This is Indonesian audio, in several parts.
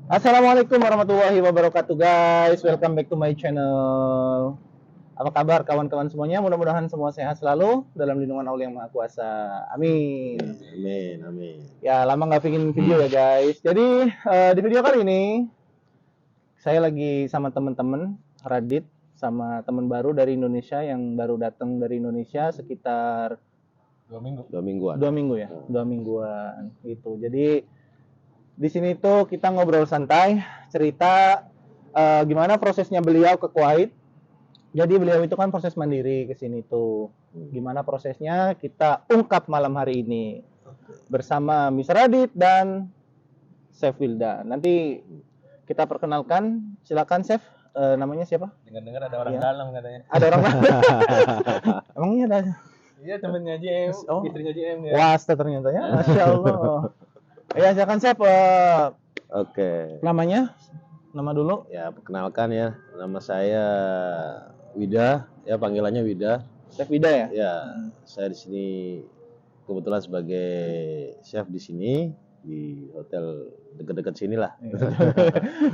Assalamualaikum warahmatullahi wabarakatuh guys. Welcome back to my channel. Apa kabar kawan-kawan semuanya? Mudah-mudahan semua sehat selalu dalam lindungan Allah yang Maha Kuasa. Amin. Amin, amin. Ya lama nggak bikin video ya guys. Jadi di video kali ini saya lagi sama teman-teman Radit sama teman baru dari Indonesia yang baru datang dari Indonesia sekitar 2 mingguan. 2 minggu ya, 2 mingguan gitu. Jadi di sini tuh kita ngobrol santai, cerita gimana prosesnya beliau ke Kuwait. Jadi beliau itu kan proses mandiri ke sini tuh. Gimana prosesnya kita ungkap malam hari ini bersama Miss Radit dan Chef Wilda. Nanti kita perkenalkan, silakan Chef. Namanya siapa? Dengar-dengar ada orang Iya. dalam katanya. Ada orang mana? Emangnya ada? Iya, temennya JM, Oh. istrinya JM ya. Wasta ternyata ya, Masya Allah. Ya silakan Chef. Oke. Namanya? Nama dulu. Ya, perkenalkan ya. Nama saya Wida, ya panggilannya Wida. Chef Wida ya? Ya, saya di sini kebetulan sebagai chef di sini di hotel dekat-dekat sini lah.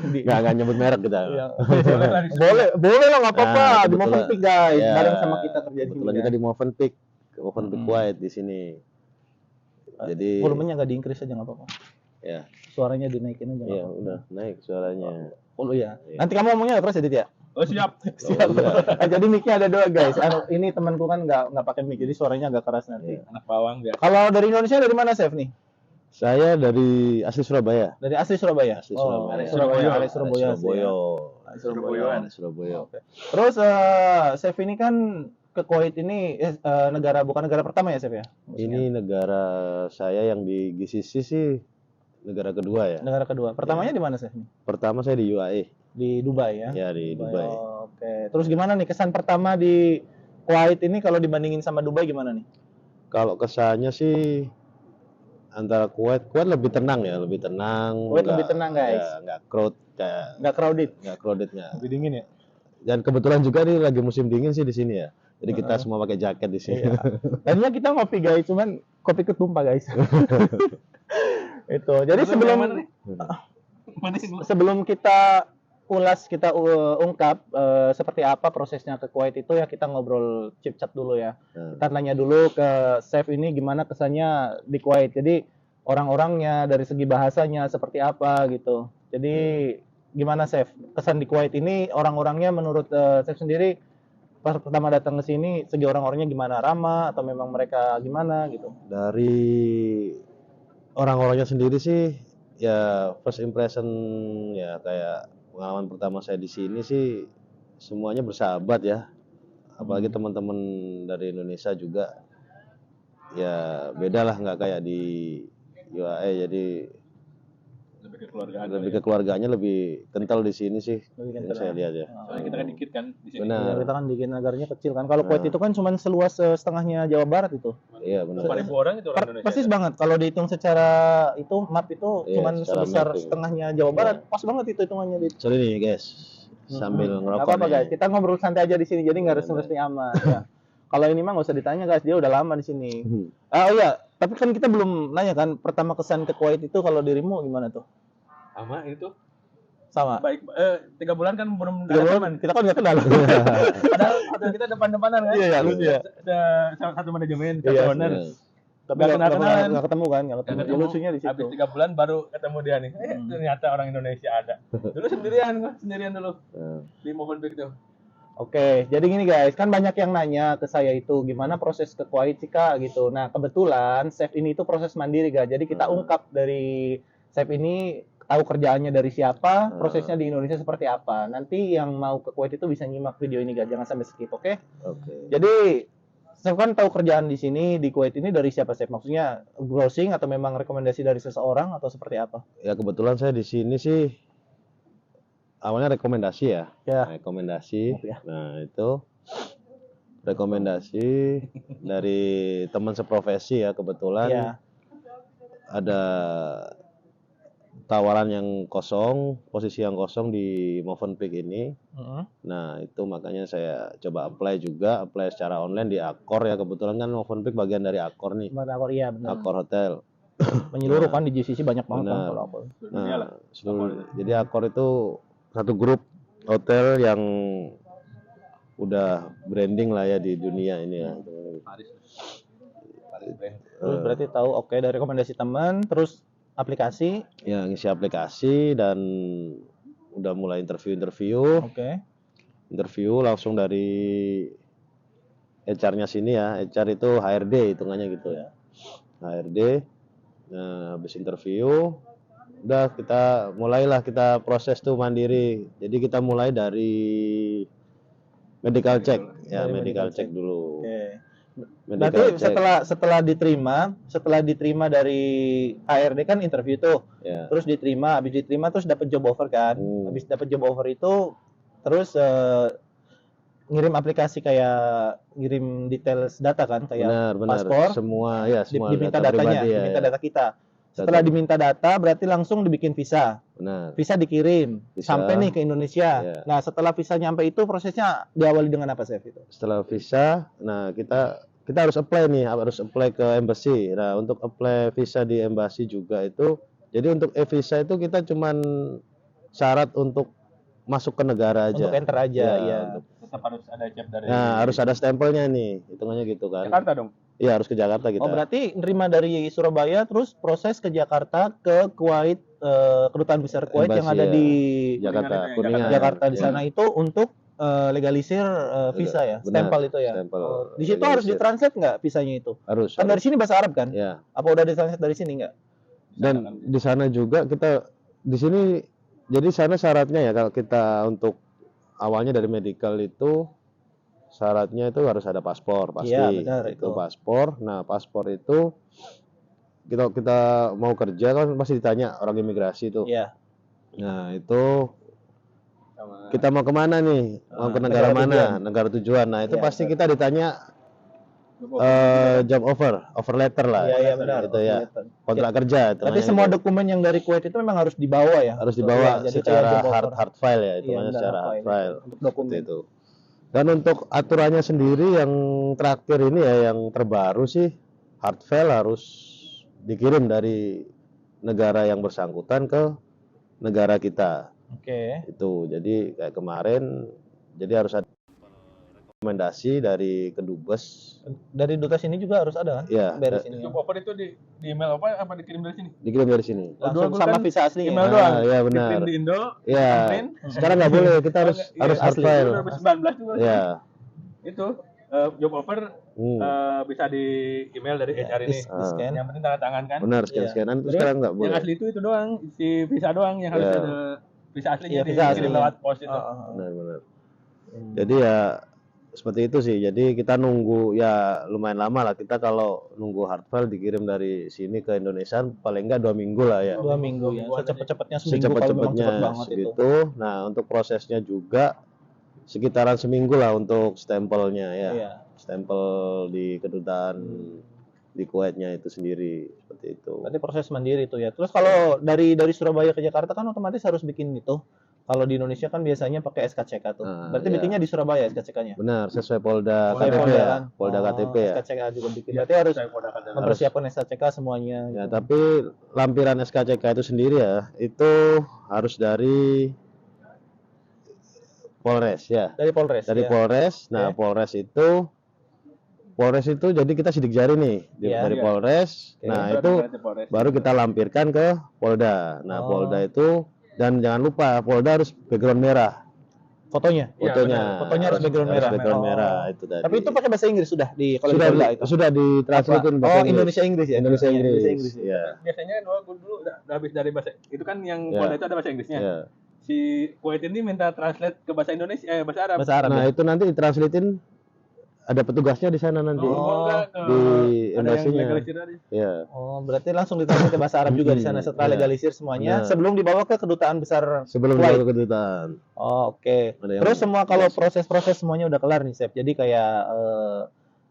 Nggak nyebut merek kita. Iya. Boleh lah disebut. boleh lah nggak apa-apa. Nah, Di kebetulan- Movenpick guys, Ya, bareng sama kita kerja di sini. Kebetulan kita di Movenpick Kuwait di sini. Jadi Volumenya nggak diincrease aja nggak apa-apa. ya, Suaranya dinaikin aja. nggak ya apa-apa. udah naik suaranya. Oh iya. Iya. Nanti kamu ngomongnya terus edit ya. Oh, siap. Siap. iya. Jadi mic-nya ada dua guys. Ini temanku kan nggak pakai mic, jadi suaranya agak keras nanti. Iya. Anak bawang dia. Kalau dari Indonesia dari mana Chef nih? Saya dari asli Surabaya. Dari asli Surabaya. Asli Oh, Surabaya. Surabaya. Surabaya. Asli Surabaya. sih ya. Asli Surabaya. Ada Surabaya. Oke. Terus Chef ini kan ke Kuwait ini bukan negara pertama ya Chef ya? Maksudnya, Ini negara saya yang di GCC sih negara kedua ya. negara kedua. Pertamanya di mana Chef nih? Pertama saya di UAE. Di Dubai ya. Ya di Dubai. Oh, oke. Terus gimana nih kesan pertama di Kuwait ini kalau dibandingin sama Dubai gimana nih? Kalau kesannya sih antara Kuwait lebih tenang ya, lebih tenang. Kuwait nggak- lebih tenang, guys. Ya, nggak crowd kayak Nggak crowded. nggak crowded nggak. Lebih dingin ya. Dan kebetulan juga nih lagi musim dingin sih di sini ya. Jadi kita semua pakai jaket di sini. Iya. Tadinya kita ngopi guys, cuman kopi ketumpah guys. Itu. Jadi Mana nih? Mana sih? sebelum kita ulas, kita ungkap seperti apa prosesnya ke Kuwait itu ya kita ngobrol chit chat dulu ya. Nah, Kita nanya dulu ke Chef ini gimana kesannya di Kuwait. Jadi orang-orangnya dari segi bahasanya seperti apa gitu. Jadi gimana Chef? Kesan di Kuwait ini orang-orangnya menurut Chef sendiri pas pertama datang ke sini segi orang-orangnya gimana? Ramah atau memang mereka gimana gitu? dari orang-orangnya sendiri sih ya first impression ya kayak pengalaman pertama saya di sini sih semuanya bersahabat ya. Apalagi teman-teman dari Indonesia juga ya beda lah, nggak kayak di UAE, jadi Lebih ke keluargaan. lebih ke keluarganya lebih kental di sini sih Lebih yang kental saya ya? lihat ya. Soalnya kita kan dikit kan di sini. Benar. Ya, kita kan bikin negaranya kecil kan. Kalau Kuwait Nah. itu kan cuma seluas setengahnya Jawa Barat itu. Iya benar. 4.000 orang itu orang Indonesia. Persis banget. Kalau dihitung secara itu map itu Iya, cuma secara sebesar mapping. setengahnya Jawa Barat. Pas banget itu hitungannya di. Sorry nih guys, sambil Nggak ngerokok apa-apa nih. guys. Kita ngobrol santai aja di sini. Jadi nggak Iya, resmi-resmi aman. Ya. Kalau ini mah nggak usah ditanya guys. Dia udah lama di sini. Hmm. Oh iya. Tapi kan kita belum nanya kan. Pertama kesan ke Kuwait itu kalau dirimu gimana tuh? Sama itu. Sama. Baik, 3 bulan kan belum 3 ada bulan, teman. kita kan nggak kenal. Padahal hotel kita depan-depanan kan. Iya, lucu ya. Ada satu manajemen, Iya, satu owner. Iya. Tapi Nggak nggak kenal-kenalan. nggak ketemu kan? Nggak ketemu. Nggak ketemu. Lucunya di situ. Habis 3 bulan baru ketemu dia nih. Ternyata orang Indonesia ada. Dulu sendirian dulu Nah, di Movenpick tuh. Oke, jadi gini guys, kan banyak yang nanya ke saya itu gimana proses ke Kuwait sih Kak gitu. Nah kebetulan Chef ini itu proses mandiri Kak. Jadi kita ungkap dari Chef ini tahu kerjaannya dari siapa, prosesnya di Indonesia seperti apa. Nanti yang mau ke Kuwait itu bisa nyimak video ini Kak, jangan sampai skip, oke? Oke. Jadi Chef kan tahu kerjaan di sini di Kuwait ini dari siapa Chef? Maksudnya browsing atau memang rekomendasi dari seseorang atau seperti apa? Ya kebetulan saya di sini sih awalnya rekomendasi ya. Ya. Rekomendasi. Maaf ya. Nah, itu rekomendasi dari teman seprofesi ya, kebetulan Ya. ada tawaran yang kosong, posisi yang kosong di Movenpick ini. Heeh. Nah, itu makanya saya coba apply secara online di Accor ya, kebetulan kan Movenpick bagian dari Accor nih. Iya benar. Accor Hotel. menyeluruh kan di GCC banyak banget kan Benar. kalau Accor. Dunia lah. Jadi Accor itu satu grup hotel yang udah branding lah ya di dunia ini ya. Paris brand. Terus berarti tahu oke dari rekomendasi teman, terus aplikasi, Ya ngisi aplikasi dan udah mulai interview oke. langsung dari HR-nya sini ya. HR itu HRD hitungannya gitu ya. HRD. Nah, habis interview udah kita proses tuh mandiri. Jadi kita mulai dari medical check ya, Dari medical medical check dulu. Oke. Medical Berarti check. setelah diterima dari HRD kan interview tuh. Ya. Terus habis diterima terus dapat job offer kan. Habis dapat job offer itu terus ngirim aplikasi kayak ngirim details data kan kayak Benar. paspor, Semua diminta data datanya, pribadi ya, diminta ya. data kita. Setelah diminta data berarti langsung dibikin visa. Benar. Visa dikirim Visa. sampai nih ke Indonesia. Ya. Nah, setelah visa nyampe itu prosesnya diawali dengan apa, Chef itu? Setelah visa, nah kita harus apply ke embassy. Nah, untuk apply visa di embassy juga itu, jadi untuk e-visa itu kita cuman syarat untuk masuk ke negara aja. Untuk enter aja, ya. Tetap harus ada cap dari Nah, harus ada stempelnya nih, hitungannya gitu kan. Jakarta dong. Iya, harus ke Jakarta kita. Oh, berarti nerima dari Surabaya terus proses ke Jakarta ke Kuwait, kedutaan besar Kuwait yang Embassy, ada ya. di Jakarta, Kuningan. Jakarta di Ya. sana itu untuk legalisir visa ya, Benar, stempel itu ya. stempel. Oh, di situ harus Legalisir. ditranslate nggak visanya itu? Harus. Kan dari sini bahasa Arab kan? Ya. Apa udah ditranslate dari sini nggak? Dan di sana juga di sini jadi sana syaratnya ya kalau kita untuk awalnya dari medical itu syaratnya itu harus ada paspor pasti. Iya, benar, itu itu. paspor. Nah, paspor itu kita mau kerja kan pasti ditanya orang imigrasi itu. Iya. Nah, itu Sama kita mau kemana nih? Mau ke negara negara mana? tujuan. Negara tujuan. Nah, itu Iya, pasti kita ditanya job offer letter lah. Iya, iya benar. Itu ya. Kontrak kerja itu. Berarti namanya semua gitu. dokumen yang dari Kuwait itu memang harus dibawa ya? Harus dibawa Jadi secara kayak job offer. hard file ya, itu Iya, namanya benar, secara hard file. untuk dokumen. Seperti itu. Dan untuk aturannya sendiri yang terakhir ini ya, yang terbaru sih hard file harus dikirim dari negara yang bersangkutan ke negara kita. Oke. Itu. Jadi kayak kemarin jadi harus ada rekomendasi dari kedubes. Dari duta sini juga harus ada kan? Iya, Beres ini. job offer itu di email apa dikirim dari sini? dikirim dari sini. Langsung Dua sama kan visa aslinya. email ya? doang. Iya benar. Diprint di Indo. Iya. print. Sekarang nggak boleh, kita harus Iya, harus hard asli. file. 2019 juga. Iya. Itu job offer bisa di email dari HR ini. Di scan. Yang penting tanda tangan kan. Benar, scan-scanan itu Terus, sekarang nggak boleh. Yang asli itu doang, si visa doang yang harus Iya. ada visa aslinya Iya, visa dikirim aslinya. lewat pos itu. Benar. Jadi ya seperti itu sih. Jadi kita nunggu ya lumayan lama lah. Kita kalau nunggu hard file dikirim dari sini ke Indonesia paling enggak 2 minggu lah ya. 2 minggu ya. Mingguan Secepat-cepatnya seminggu kalau memang Secepat-cepatnya cepat banget itu. segitu. Nah, untuk prosesnya juga sekitaran seminggu lah untuk stempelnya ya. Iya. Stempel di kedutaan di Kuwaitnya itu sendiri seperti itu. Berarti proses mandiri itu ya. Terus kalau dari Surabaya ke Jakarta kan otomatis harus bikin itu. Kalau di Indonesia kan biasanya pakai SKCK tuh. Nah, Berarti iya. bikinnya di Surabaya SKCK-nya. Benar, sesuai Polda Sesuai KTP Polda ya. kan? Polda KTP ya. SKCK juga bikin. Berarti harus Saya kodakan dalam. mempersiapkan SKCK semuanya. Ya, gitu. tapi lampiran SKCK itu sendiri ya, itu harus dari Polres ya. Dari Polres. Dari ya. Polres. Nah, Oke. Polres itu jadi kita sidik jari nih Iya. dari Iya. Polres. Oke. Nah, Berarti itu berarti Polres. baru kita lampirkan ke Polda. Nah, Oh. Polda itu dan jangan lupa Polda harus background merah. Fotonya. Iya, Fotonya. benar. Fotonya harus background merah. Background Oh. merah itu tadi. Tapi itu pakai bahasa Inggris sudah di kalau sudah di Polda itu. sudah ditranslatein Apa? bahasa Oh, Inggris. Indonesia Inggris ya. Indonesia Iya, Inggris. ya. Iya. Biasanya gue dulu udah habis dari bahasa itu kan yang Iya. Polda itu ada bahasa Inggrisnya. Iya. Si Kuwait ini minta translate ke bahasa Indonesia bahasa Arab. Bahasa Arab. Nah, ya? itu nanti ditranslatein ada petugasnya di sana nanti. Oh, enggak ke Di ada yang embasinya. legalisir tadi. Iya. Oh, berarti langsung ditranslate ke bahasa Arab juga di sana setelah Iya. legalisir semuanya Benar. sebelum dibawa ke kedutaan besar. Sebelum Kuwait. dibawa ke kedutaan. Oh, oke. Ada yang Terus semua kalau biasa. proses-proses semuanya udah kelar nih, Chef. Jadi kayak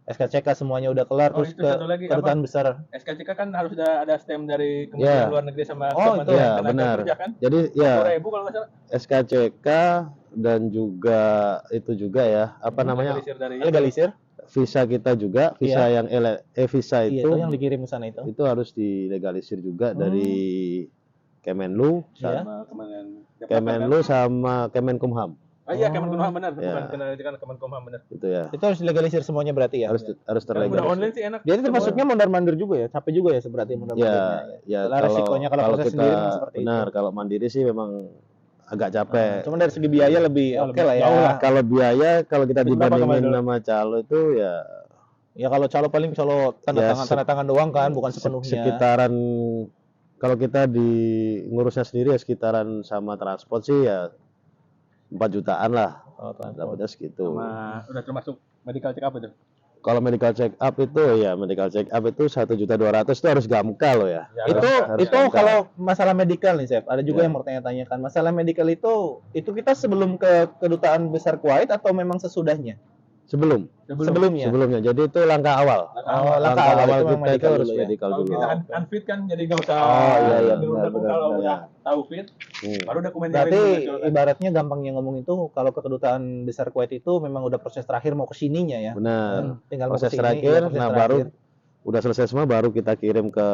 SKCK semuanya udah kelar Oh, terus itu ke satu lagi, kedutaan besar. SKCK kan harus ada stem dari Kementerian Iya. Luar Negeri sama Oh, Kementerian itu. Iya, Tenaga benar. Kerja kan? Jadi ya 10.000 kalau nggak salah. SKCK dan juga itu juga ya, apa namanya? Legalisir dari Legalisir. visa kita juga, visa yang visa Iya, itu itu yang dikirim ke sana itu. harus dilegalisir juga dari Kemenlu, Iya. Sama Kemenlu sama Kemenkumham. Iya, Kemenkumham benar, Ya. bukan Kemenkumham benar. Itu ya. Itu harus dilegalisir semuanya berarti ya. Harus Kalau udah terlegalisir. online sih enak. Jadi termasuknya mondar-mandir juga ya, capek juga ya berarti mondar-mandirnya. Ya, Kalau resikonya kalau proses kita sendiri memang seperti benar, itu. kalau mandiri sih memang agak capek. Cuma dari segi biaya lebih oke lah ya. Jauh lah. Kalau biaya, kalau kita Itu berapa dibandingin kemarin? sama calo itu ya Ya kalau calo paling calo Ya, tanda tangan doang kan, bukan sepenuhnya. sekitaran, kalau kita di ngurusnya sendiri ya sekitaran sama transport sih ya 4 jutaan lah. Oh, transport. Dapatnya segitu. Sama udah termasuk medical check up itu. Kalau medical check up itu ya medical check up itu 1.200.000 itu harus gamka loh ya. Ya, Harus Itu gamka. kalau masalah medikal nih, Chef. Ada juga Ya. yang mau tanya-tanyakan. Masalah medikal itu kita sebelum ke kedutaan besar Kuwait atau memang sesudahnya? Sebelumnya. Sebelumnya. Jadi itu langkah awal. Oh, langkah awal itu memang kita itu medical harus dulu ya. medical Kalau dulu. kita unfit kan jadi nggak usah. Oh, iya, benar, benar, kalau benar. udah tahu fit, Hmm. baru dokumen Berarti ibaratnya gampangnya ngomong itu kalau ke kedutaan besar Kuwait itu memang udah proses terakhir mau ke sininya ya. Benar. Tinggal mau Proses kesini, terakhir, iya, proses nah terakhir. baru udah selesai semua baru kita kirim ke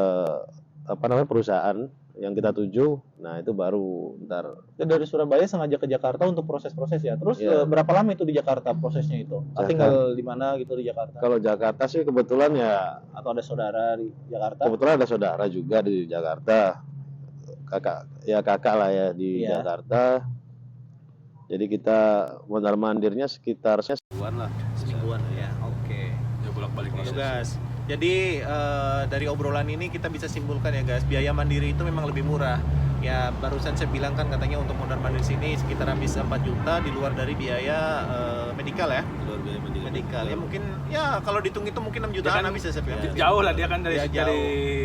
perusahaan yang kita tuju. Nah, itu baru ntar Itu dari Surabaya sengaja ke Jakarta untuk proses-proses ya. Terus Iya. berapa lama itu di Jakarta prosesnya itu? Tinggal di mana gitu di Jakarta? kalau Jakarta sih kebetulan ya Atau ada saudara di Jakarta? kebetulan ada saudara juga di Jakarta. Kakak lah ya di Iya. Jakarta. Jadi kita mondar mandirnya sekitar semingguan lah. Semingguan ya. Oke. ya bolak-balik Gitu, guys. Jadi dari obrolan ini kita bisa simpulkan ya guys, biaya mandiri itu memang lebih murah. Ya barusan saya bilang kan katanya untuk mondar mandir sini sekitar habis 4 juta di luar dari biaya medikal ya. Keluar biaya Medikal ya mungkin ya kalau dihitung itu mungkin 6 jutaan kan habis ya Sep ya. Jauh lah dia kan dari Ya, jauh. dari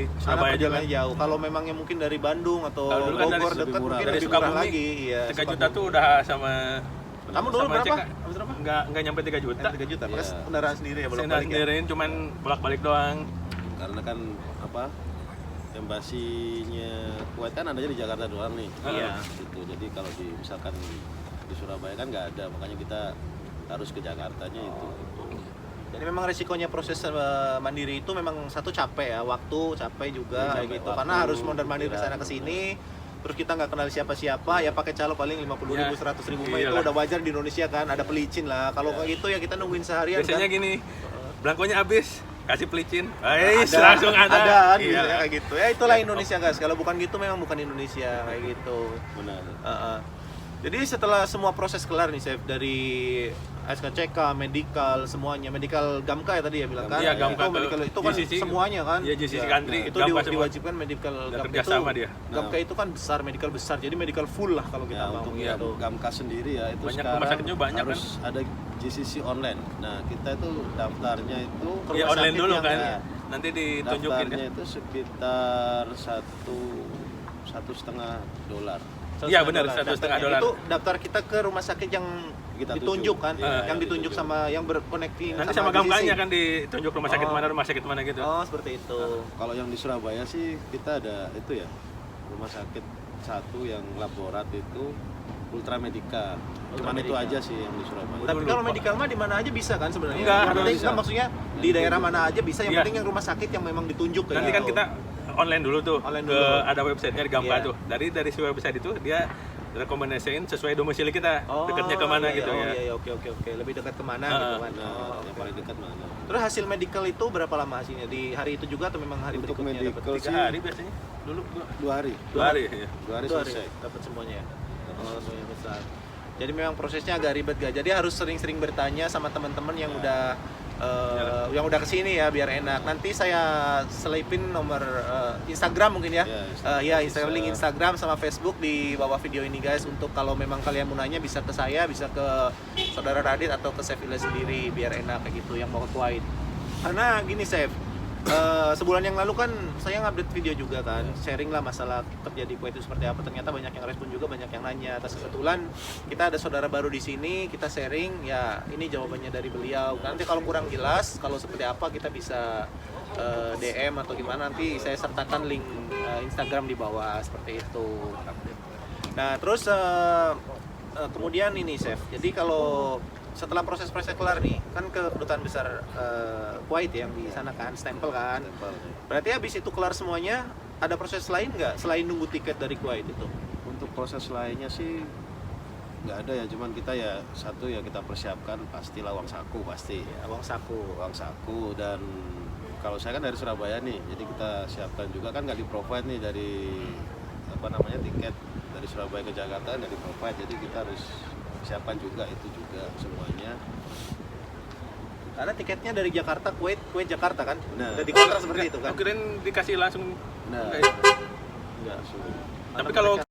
Karena Surabaya juga. perjalanannya jauh. Kalau memangnya mungkin dari Bandung atau Kalau dulu kan dari Bogor lebih dekat murah. mungkin Dari lebih murah Sukabumi, lagi. Iya. 3 juta Sukabumi. tuh udah sama. Kamu dulu sama berapa? cek, Habis berapa? Enggak nyampe 3 juta. 3 juta. Plus Iya. kendaraan sendiri ya Saya bolak-balik ya. sendiriin cuman bolak-balik doang. Karena kan embasinya Kuwait kan adanya di Jakarta doang nih. Iya. Gitu. Jadi kalau misalkan di Surabaya kan nggak ada, makanya kita harus ke Jakartanya itu. Jadi memang resikonya proses mandiri itu memang satu capek ya, waktu capek juga Iya, kayak capek gitu. waktu, Karena harus mondar-mandir ke sana ke sini. Terus kita nggak kenal siapa-siapa, ya pakai calo paling 50.000, Ya. 100.000 mah Iya itu lah. udah wajar di Indonesia kan, ada pelicin lah. Kalau kayak gitu ya kita nungguin seharian Biasanya kan. gini, belangkonya habis, kasih pelicin. Ada, Langsung ada. kan, Iya. biasanya kayak gitu. Ya itulah Indonesia guys. Kalau bukan gitu memang bukan Indonesia kayak gitu. Benar. Heeh. Jadi setelah semua proses kelar nih Chef, dari SKCK, medical semuanya, medical Gamka ya tadi ya bilang kan? Iya, Gamka Itu medical itu kan GCC, semuanya kan? iya, GCC country, Itu Gamka semua. diwajibkan medical Udah Gamka kerja itu. sama dia. Gamka itu kan besar, medical besar. Jadi medical full lah kalau kita Ya, mau untuk iya. gitu. Gamka sendiri ya itu Banyak sekarang rumah sakit juga banyak harus ada GCC online. Nah, kita itu daftarnya itu Ke Iya, rumah online sakit dulu yang- kan. ya. Nanti ditunjukin kan. daftarnya itu sekitar $1,5. Iya, benar, $1,5 $1,5. Itu daftar kita ke rumah sakit yang Kita ditunjuk tuju. kan? Iya, yang yang ditunjuk ditunjuk. sama yang berkoneksi Nanti sama Gamkanya GCC. kan ditunjuk rumah sakit Oh. mana, rumah sakit mana gitu. Oh, seperti itu. Kalau yang di Surabaya sih kita ada itu ya, rumah sakit satu yang laborat itu Ultramedica. Cuman itu Ultramedica. aja sih yang di Surabaya. Tapi Dulu, kalau Pak. medical mah di mana aja bisa kan sebenarnya. Enggak, yang harus penting bisa. kan maksudnya di daerah mana aja bisa. Yang Iya. penting yang rumah sakit yang memang ditunjuk kayak Nanti kan gitu. kita online dulu tuh. Online ke dulu. ada websitenya di Gamka Iya. tuh. Dari si website itu dia rekomendasiin sesuai domisili kita. Dekatnya kemana iya, gitu oh, ya. Iya, oke. Lebih dekat kemana Ah, gitu kan. Nah, Oh, yang oke. paling dekat mana? Terus hasil medical itu berapa lama hasilnya? Di hari itu juga atau memang hari Untuk berikutnya dapat? medical 3 sih hari biasanya. Dulu 2 hari. 2 hari. Iya. 2 hari Dua hari selesai. dapat semuanya ya. Oh, semuanya besar. Jadi memang prosesnya agak ribet gak. Jadi harus sering-sering bertanya sama teman-teman yang udah yang udah kesini ya biar enak. Nanti saya selipin nomor Instagram mungkin ya. Ya, Instagram, link Instagram sama Facebook di bawah video ini guys. Untuk kalau memang kalian mau nanya bisa ke saya, bisa ke saudara Radit atau ke Chef Ila sendiri biar enak kayak gitu yang mau ke Kuwait. Karena gini Chef, sebulan yang lalu kan saya ngupdate video juga kan, sharing lah masalah kerja di Kuwait itu seperti apa. Ternyata banyak yang respon juga, banyak yang nanya. Atas kebetulan kita ada saudara baru di sini, kita sharing ya ini jawabannya dari beliau. Nanti kalau kurang jelas, kalau seperti apa kita bisa DM atau gimana, nanti saya sertakan link Instagram di bawah seperti itu. Nah terus kemudian ini Chef, jadi kalau setelah proses-prosesnya kelar nih, kan ke kedutaan besar Kuwait ya, yang di sana kan, stempel kan. Berarti habis itu kelar semuanya, ada proses lain nggak selain nunggu tiket dari Kuwait itu? Untuk proses lainnya sih nggak ada ya, cuman kita ya satu ya kita persiapkan pastilah uang saku pasti. Ya, uang saku. Dan kalau saya kan dari Surabaya nih, jadi kita siapkan juga kan nggak di provide nih dari tiket dari Surabaya ke Jakarta nggak di provide, jadi kita harus siapkan juga itu juga semuanya. Karena tiketnya dari Jakarta, Kuwait Jakarta kan? Benar. Udah dikontrak seperti itu kan? Kirain dikasih langsung. Nah, Enggak ya? nggak sulit. Tapi kalau